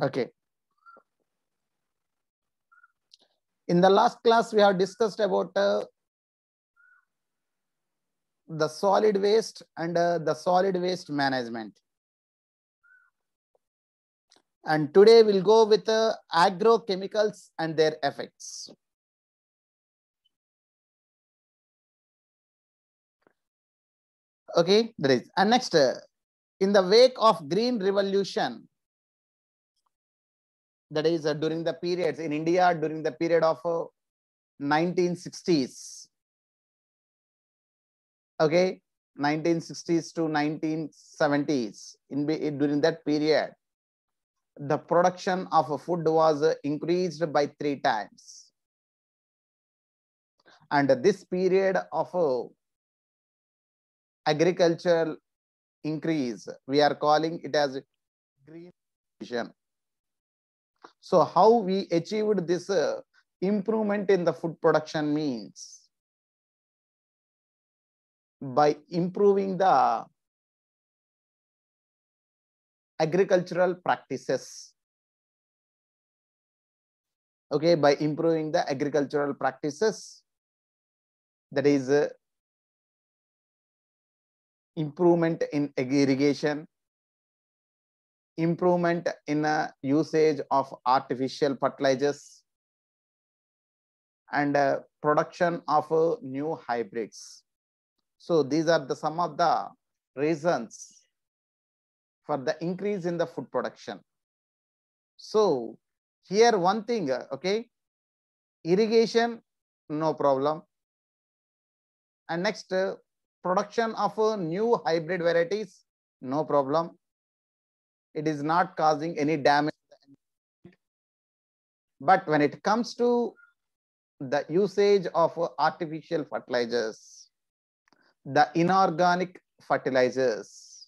Okay. In the last class, we have discussed about the solid waste and the solid waste management. And today we'll go with agrochemicals and their effects. Okay, there is. And next, in the wake of Green Revolution, that is during the periods in India, during the period of 1960s. Okay, 1960s to 1970s. During that period, the production of food was increased by 3 times. And this period of agricultural increase, we are calling it as green revolution. So how we achieved this improvement in the food production means by improving the agricultural practices. Okay, by improving the agricultural practices, that is improvement in irrigation, improvement in usage of artificial fertilizers, and production of new hybrids. So these are some of the reasons for the increase in the food production. So here one thing, okay, irrigation, no problem. And next, production of new hybrid varieties, no problem. It is not causing any damage. But when it comes to the usage of artificial fertilizers, the inorganic fertilizers,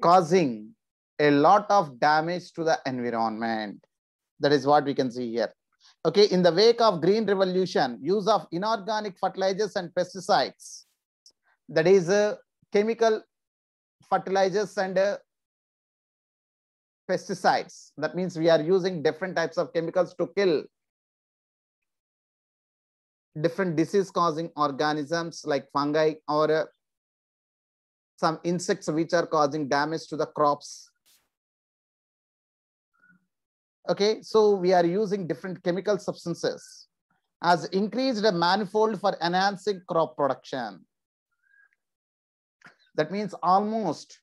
causing a lot of damage to the environment. That is what we can see here. Okay, in the wake of Green Revolution, use of inorganic fertilizers and pesticides, that is chemical fertilizers and pesticides. That means we are using different types of chemicals to kill different disease-causing organisms like fungi or some insects which are causing damage to the crops. Okay, so we are using different chemical substances as increased a manifold for enhancing crop production. That means almost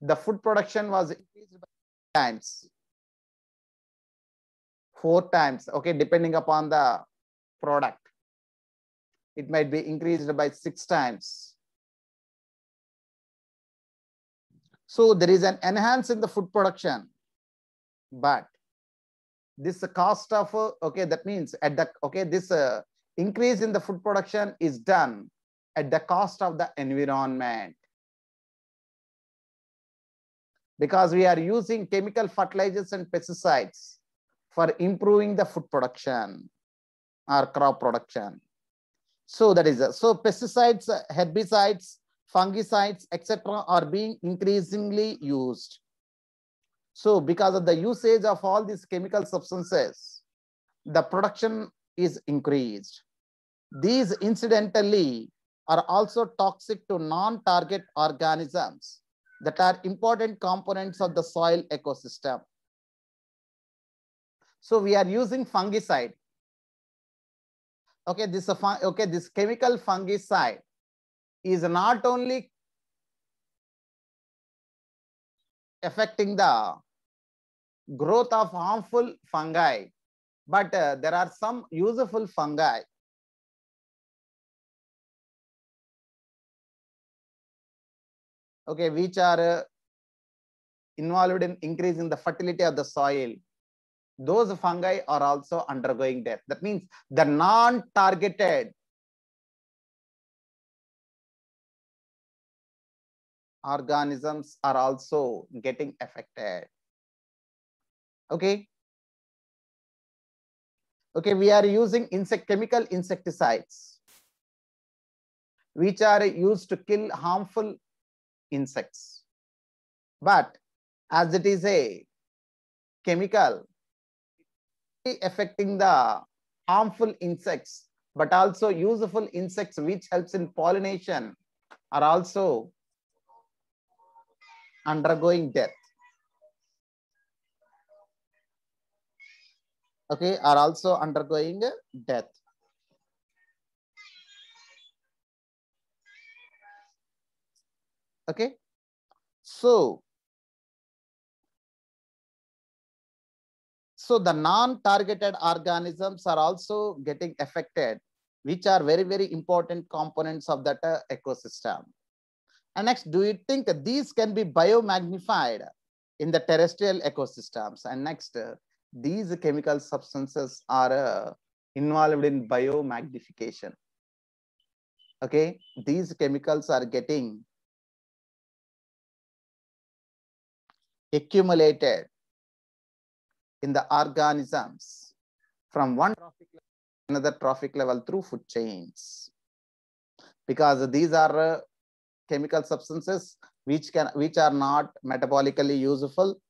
the food production was increased by 4 times, okay, depending upon the product. It might be increased by 6 times. So there is an enhance in the food production, but this cost of, okay, that means at the, okay, this increase in the food production is done at the cost of the environment. Because we are using chemical fertilizers and pesticides for improving the food production or crop production. So that is, so pesticides, herbicides, fungicides, etc. are being increasingly used. So because of the usage of all these chemical substances, the production is increased. These incidentally are also toxic to non-target organisms that are important components of the soil ecosystem. So we are using fungicide. Okay, this chemical fungicide is not only affecting the growth of harmful fungi, but there are some useful fungi. Okay, which are involved in increasing the fertility of the soil. Those fungi are also undergoing death. That means the non-targeted organisms are also getting affected. Okay. Okay, we are using chemical insecticides, which are used to kill harmful insects. But as it is a chemical affecting the harmful insects, but also useful insects which helps in pollination are also undergoing death. Okay, are also undergoing death. Okay, so the non-targeted organisms are also getting affected, which are very, very important components of that ecosystem. And next, do you think these can be biomagnified in the terrestrial ecosystems? And next, these chemical substances are involved in biomagnification. Okay, these chemicals are getting accumulated in the organisms from one trophic level to another trophic level through food chains, because these are chemical substances which are not metabolically useful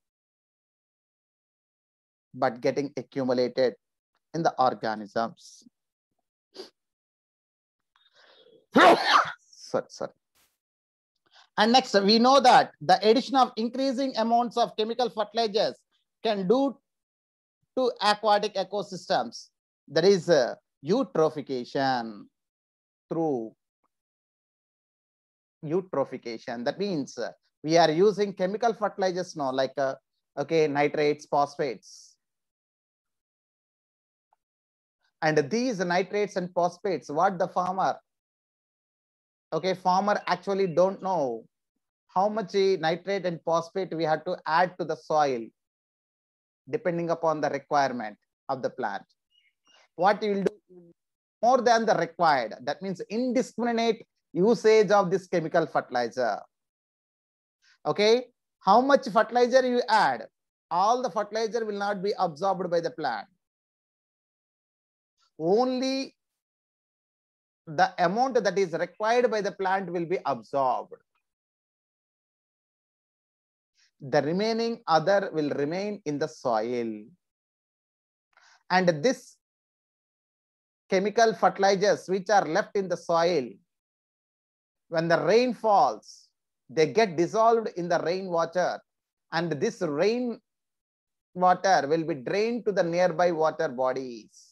but getting accumulated in the organisms. sorry. And next, we know that the addition of increasing amounts of chemical fertilizers can do to aquatic ecosystems, that is eutrophication. Through eutrophication, that means we are using chemical fertilizers now, like okay, nitrates, phosphates, and these nitrates and phosphates, what the farmer, okay, farmer actually don't know how much nitrate and phosphate we have to add to the soil depending upon the requirement of the plant. What you will do more than the required, that means indiscriminate usage of this chemical fertilizer. Okay, how much fertilizer you add, all the fertilizer will not be absorbed by the plant. Only the amount that is required by the plant will be absorbed. The remaining other will remain in the soil. And this chemical fertilizers which are left in the soil, when the rain falls, they get dissolved in the rainwater, and this rain water will be drained to the nearby water bodies.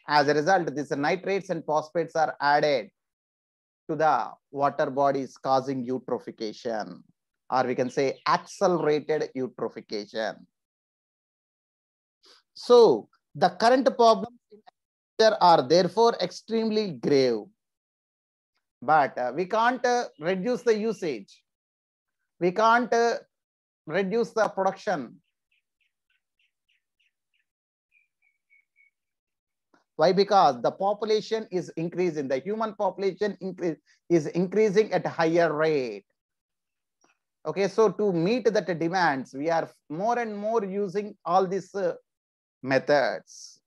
As a result, these nitrates and phosphates are added to the water bodies, causing eutrophication, or we can say accelerated eutrophication. So the current problems in agriculture are therefore extremely grave. But we can't reduce the usage. We can't reduce the production. Why? Because the population is increasing. The human population is increasing at a higher rate. Okay, so to meet that demands, we are more and more using all these methods.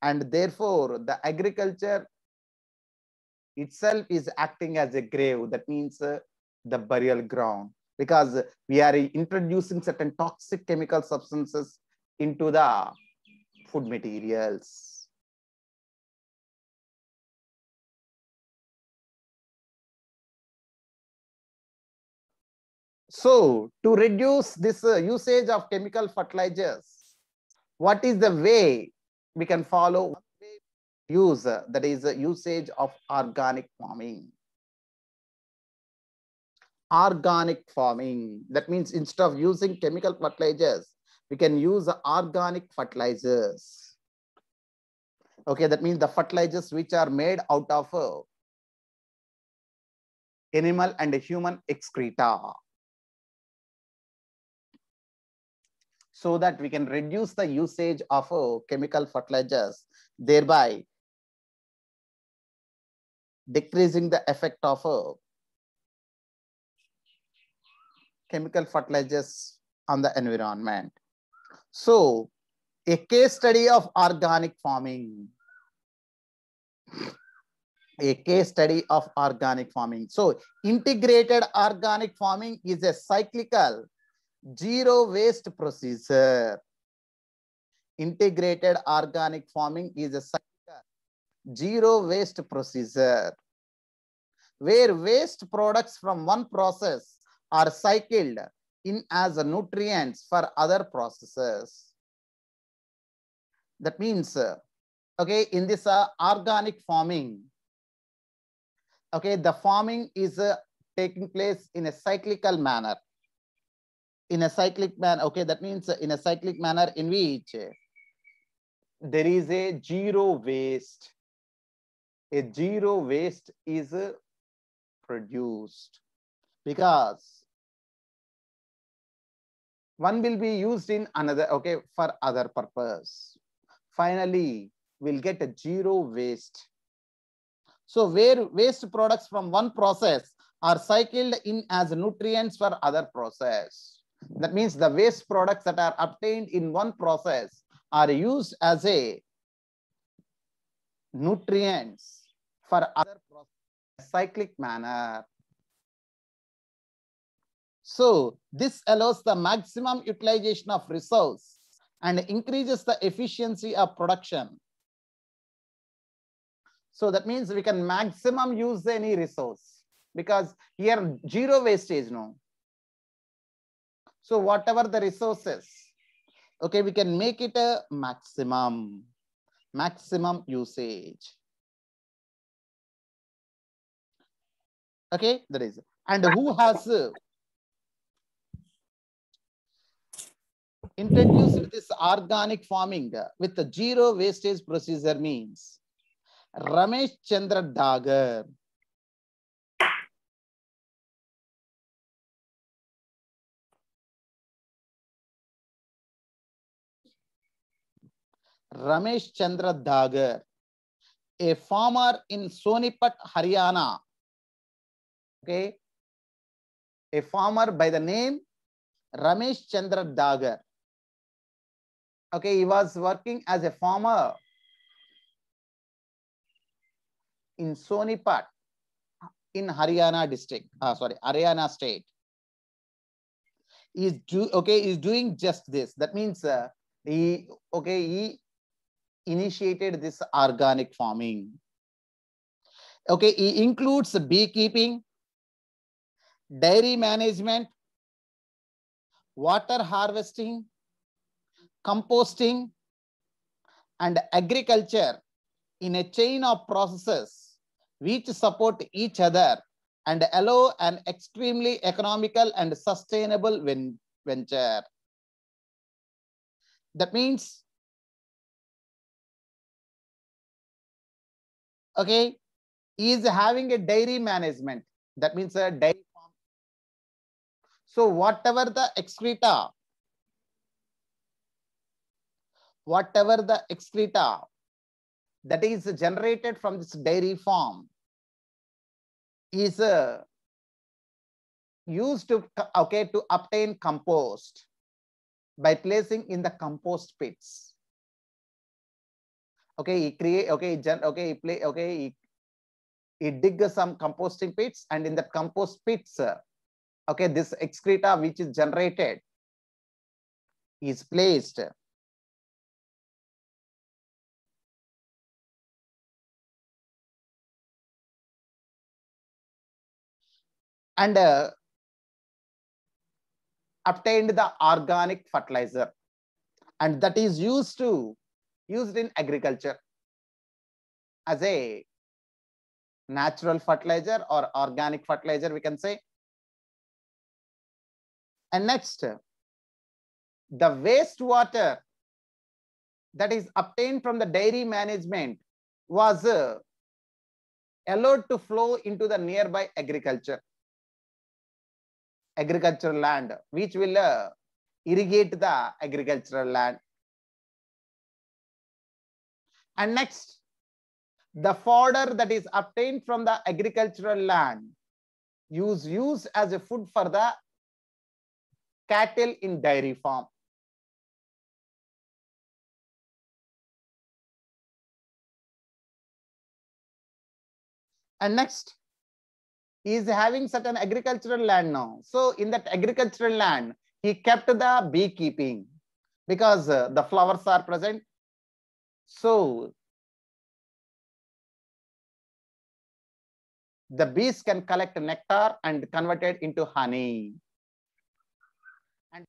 And therefore, the agriculture itself is acting as a grave. That means the burial ground, because we are introducing certain toxic chemical substances into the food materials. So to reduce this usage of chemical fertilizers, what is the way we can follow? Use that is usage of organic farming. Organic farming, that means instead of using chemical fertilizers, we can use organic fertilizers. Okay, that means the fertilizers which are made out of animal and human excreta, so that we can reduce the usage of chemical fertilizers, thereby decreasing the effect of chemical fertilizers on the environment. So a case study of organic farming. a case study of organic farming. So integrated organic farming is a cyclical zero waste procedure. Integrated organic farming is a cyclical zero waste procedure where waste products from one process are cycled in as nutrients for other processes. That means, okay, in this organic farming, okay, the farming is taking place in a cyclical manner. In a cyclic manner, okay, that means in a cyclic manner in which there is a zero waste. A zero waste is produced because one will be used in another, okay, for other purpose. Finally, we'll get a zero waste. So where waste products from one process are cycled in as nutrients for other process. That means the waste products that are obtained in one process are used as a nutrients for other process, cyclic manner. So this allows the maximum utilization of resource and increases the efficiency of production. So that means we can maximum use any resource because here zero wastage, no. So whatever the resources, okay, we can make it a maximum usage. Okay, that is. And who has introduced this organic farming with the zero wastage procedure means Ramesh Chandra Dagar. Ramesh Chandra Dagar, a farmer in Sonipat, Haryana. Okay, a farmer by the name Ramesh Chandra Dagar. Okay, he was working as a farmer in Sonipat in Haryana district. Haryana state. Is doing just this. That means he initiated this organic farming. Okay, he includes beekeeping, dairy management, water harvesting, composting, and agriculture in a chain of processes which support each other and allow an extremely economical and sustainable venture. That means, okay, he is having a dairy management. That means a dairy farm. So whatever the excreta that is generated from this dairy farm is used to obtain compost by placing in the compost pits. Okay, he create he dig some composting pits, and in the compost pits, okay, this excreta which is generated is placed. And obtained the organic fertilizer, and that is used in agriculture as a natural fertilizer or organic fertilizer, we can say. And next, the wastewater that is obtained from the dairy management was allowed to flow into the nearby agricultural land, which will irrigate the agricultural land. And next, the fodder that is obtained from the agricultural land used as a food for the cattle in dairy farm. And next, he is having certain agricultural land now. So in that agricultural land, he kept the beekeeping because the flowers are present. So the bees can collect nectar and convert it into honey. And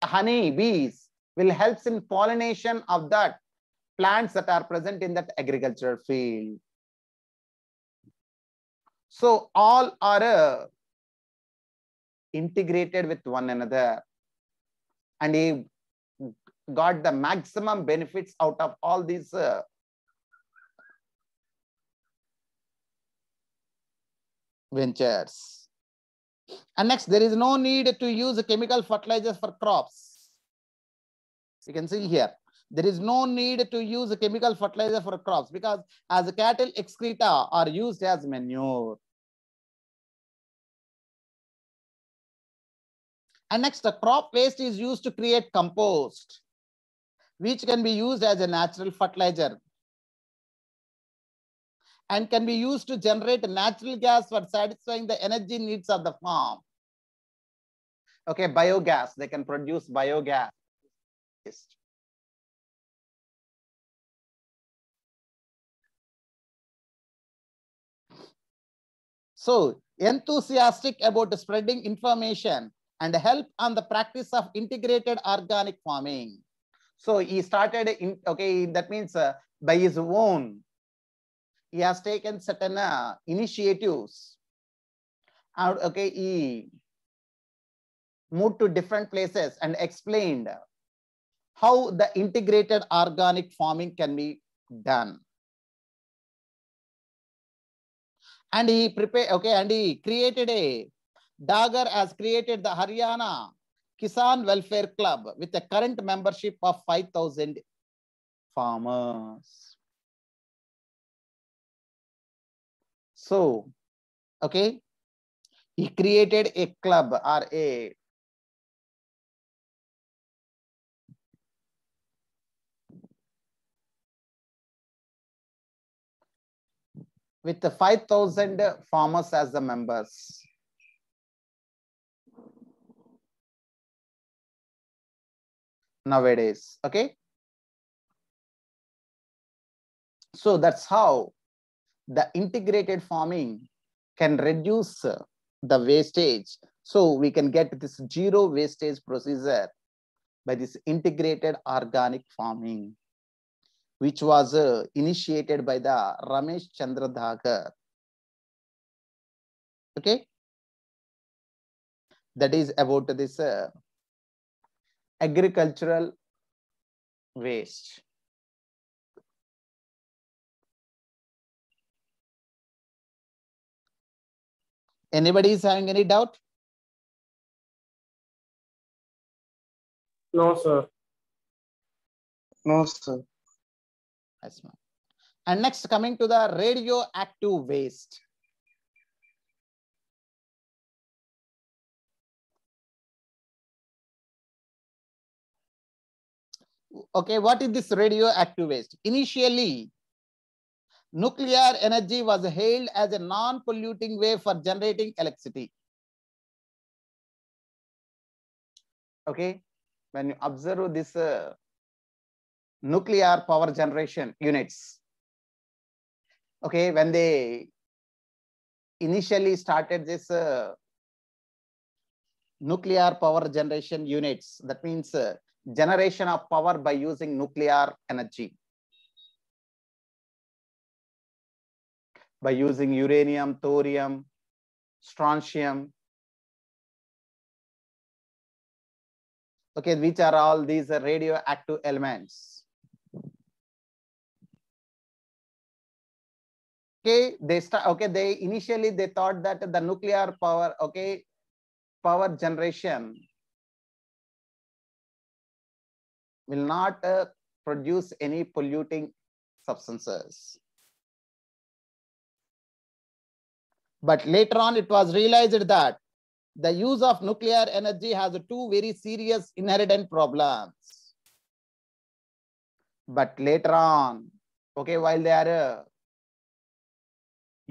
honey bees will help in pollination of that plants that are present in that agricultural field. So all are integrated with one another, and he got the maximum benefits out of all these ventures. And next, there is no need to use chemical fertilizers for crops. You can see here, there is no need to use chemical fertilizer for crops because as cattle excreta are used as manure. And next, the crop waste is used to create compost, which can be used as a natural fertilizer and can be used to generate natural gas for satisfying the energy needs of the farm. Okay, biogas, they can produce biogas. So, enthusiastic about spreading information and help on the practice of integrated organic farming. So he started in, okay, that means by his own, he has taken certain initiatives. Okay, he moved to different places and explained how the integrated organic farming can be done. And he prepared, okay, and he created Dagar has created the Haryana Kisan Welfare Club with a current membership of 5,000 farmers. So, okay, he created a club or a with the 5,000 farmers as the members. Nowadays, okay. So that's how the integrated farming can reduce the wastage. So we can get this zero wastage procedure by this integrated organic farming, which was initiated by the Ramesh Chandra Dagar. Okay. That is about this agricultural waste. Anybody is having any doubt? No, sir. No, sir. Yes, ma'am. And next, coming to the radioactive waste. Okay, what is this radioactive waste? Initially, nuclear energy was hailed as a non-polluting way for generating electricity. Okay, when you observe this nuclear power generation units, okay, when they initially started this nuclear power generation units, that means generation of power by using nuclear energy, by using uranium, thorium, strontium, okay, which are all these radioactive elements. Okay, they initially they thought that the nuclear power, okay, power generation will not produce any polluting substances. But later on, it was realized that the use of nuclear energy has two very serious inherent problems. But later on, okay, while they are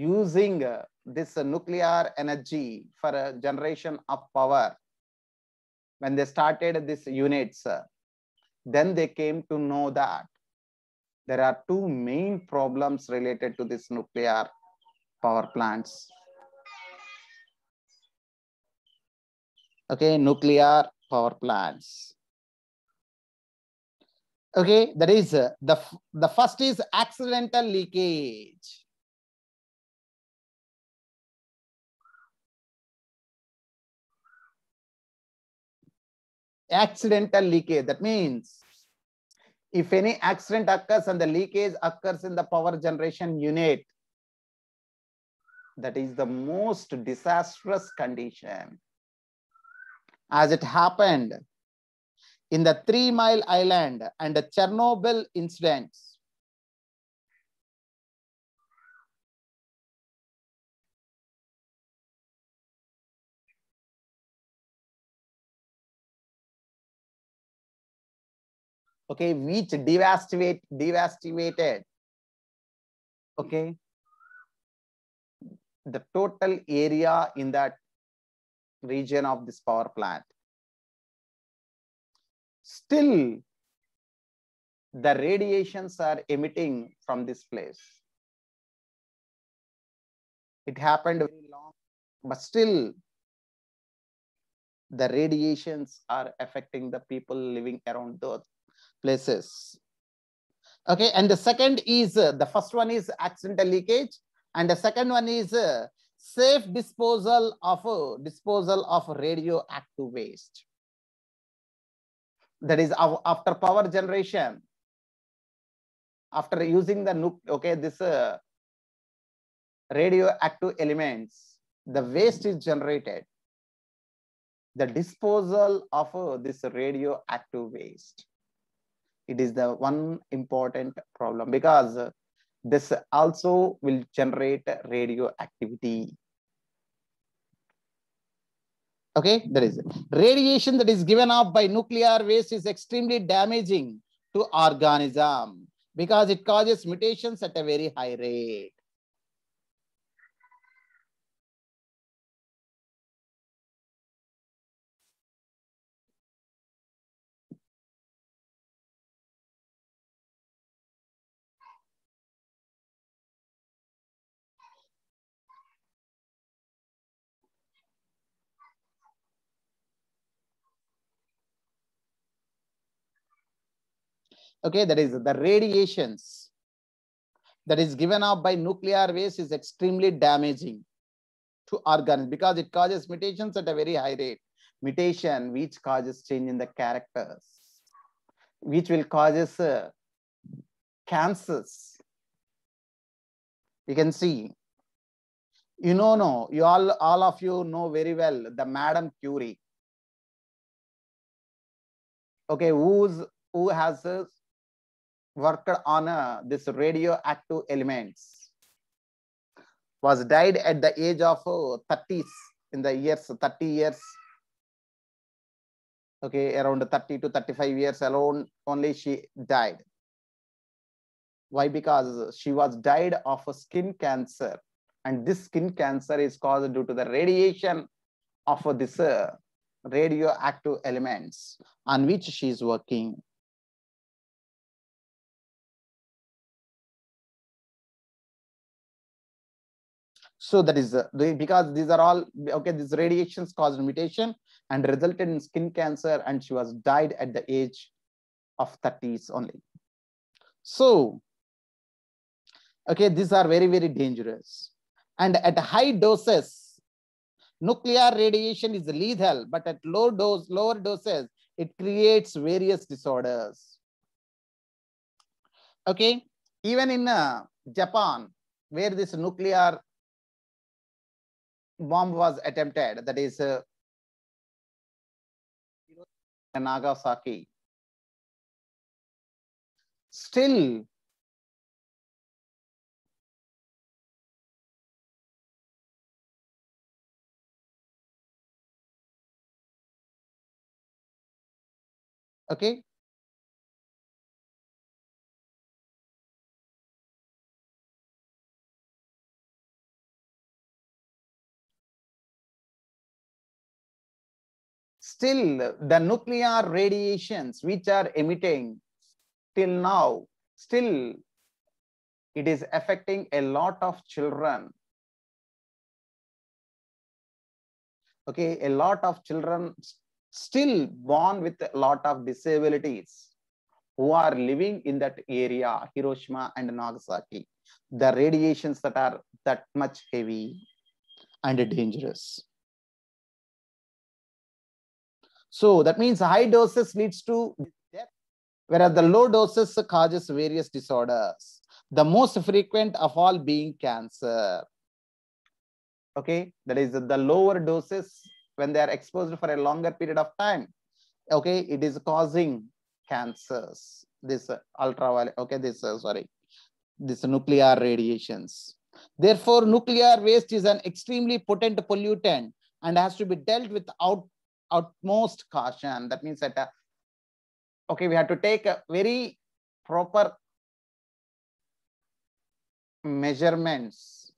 using this nuclear energy for generation of power, when they started these units, then they came to know that there are two main problems related to this nuclear power plants. Okay, nuclear power plants. Okay, that is the first is accidental leakage. Accidental leakage, that means if any accident occurs and the leakage occurs in the power generation unit, that is the most disastrous condition, as it happened in the 3 Mile Island and the Chernobyl incidents. Okay, which devastated, okay, the total area in that region of this power plant. Still, the radiations are emitting from this place. It happened very long, but still the radiations are affecting the people living around those places. Okay, and the second is, the first one is accidental leakage, and the second one is safe disposal of radioactive waste. That is after power generation, after using the this radioactive elements, the waste is generated. The disposal of this radioactive waste, it is the one important problem, because this also will generate radioactivity. Okay, that is radiation that is given off by nuclear waste is extremely damaging to organism because it causes mutations at a very high rate. Okay, that is the radiations that is given off by nuclear waste is extremely damaging to organisms because it causes mutations at a very high rate. Mutation which causes change in the characters, which will causes cancers. You can see, you all of you know very well the Madame Curie. Okay, who has worked on this radioactive elements, was died at the age of 30s, in the years 30 years. Okay, around 30 to 35 years alone only she died. Why? Because she was died of a skin cancer, and this skin cancer is caused due to the radiation of this radioactive elements on which she is working. So that is because these are all okay. These radiations caused mutation and resulted in skin cancer, and she was died at the age of 30s only. So, okay, these are very, very dangerous. And at high doses, nuclear radiation is lethal, but at lower doses, it creates various disorders. Okay, even in Japan, where this nuclear bomb was attempted, that is Nagasaki, still okay, still the nuclear radiations which are emitting till now, still it is affecting a lot of children. Okay, a lot of children still born with a lot of disabilities who are living in that area, Hiroshima and Nagasaki. The radiations that are that much heavy and dangerous. So that means high doses leads to death, whereas the low doses causes various disorders. The most frequent of all being cancer. Okay, that is the lower doses when they are exposed for a longer period of time. Okay, it is causing cancers. This ultraviolet. Okay, this this nuclear radiations. Therefore, nuclear waste is an extremely potent pollutant and has to be dealt with utmost caution. That means that okay, we have to take a very proper measurements,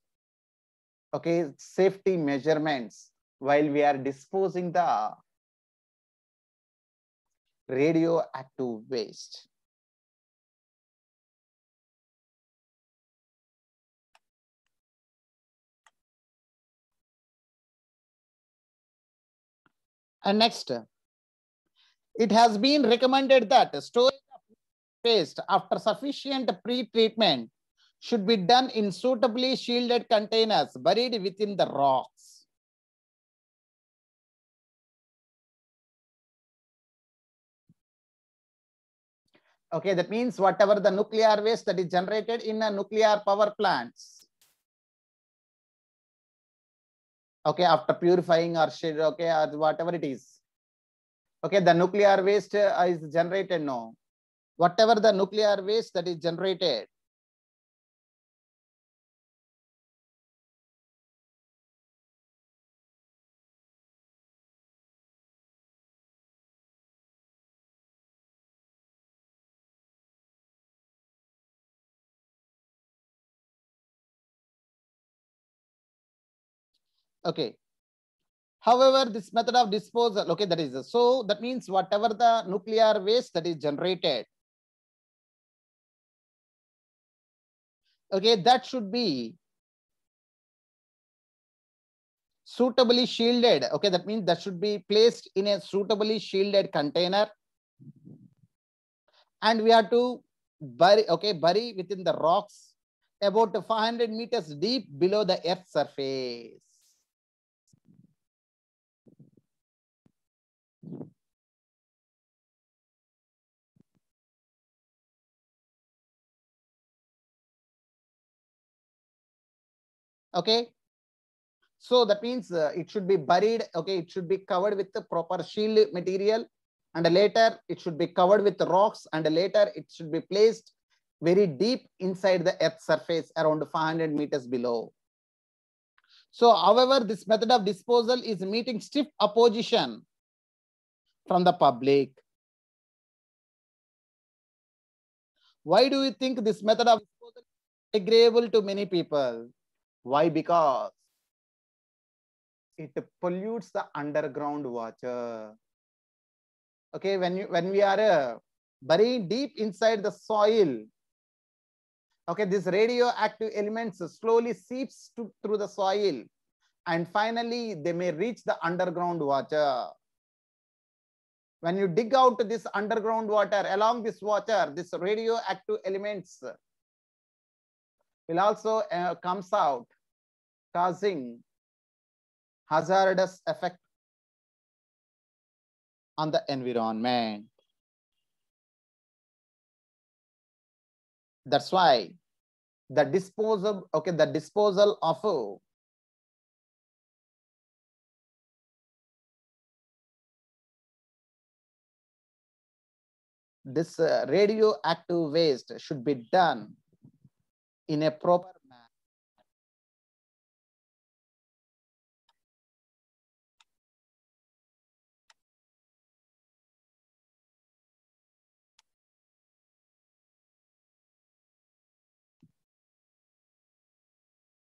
okay, safety measurements while we are disposing the radioactive waste. And next, it has been recommended that storage of waste after sufficient pre-treatment should be done in suitably shielded containers buried within the rocks. Okay, that means whatever the nuclear waste that is generated in a nuclear power plants. Okay, after purifying or shit, okay, or whatever it is. Okay, the nuclear waste is generated, no. Whatever the nuclear waste that is generated. Okay. However, this method of disposal, okay, that is so that means whatever the nuclear waste that is generated, okay, that should be suitably shielded. Okay, that means that should be placed in a suitably shielded container, and we have to bury, okay, bury within the rocks about 500 meters deep below the earth's surface. Okay, so that means it should be buried. Okay, it should be covered with the proper shield material, and later it should be covered with rocks, and later it should be placed very deep inside the earth's surface around 500 meters below. So, however, this method of disposal is meeting stiff opposition from the public. Why do you think this method of disposal is agreeable to many people? Why? Because it pollutes the underground water. Okay, when we are buried deep inside the soil, okay, these radioactive elements slowly seeps through the soil, and finally they may reach the underground water. When you dig out this underground water, along this water, this radioactive elements will also comes out, causing hazardous effect on the environment. That's why the disposal, okay, the disposal of this radioactive waste should be done in a proper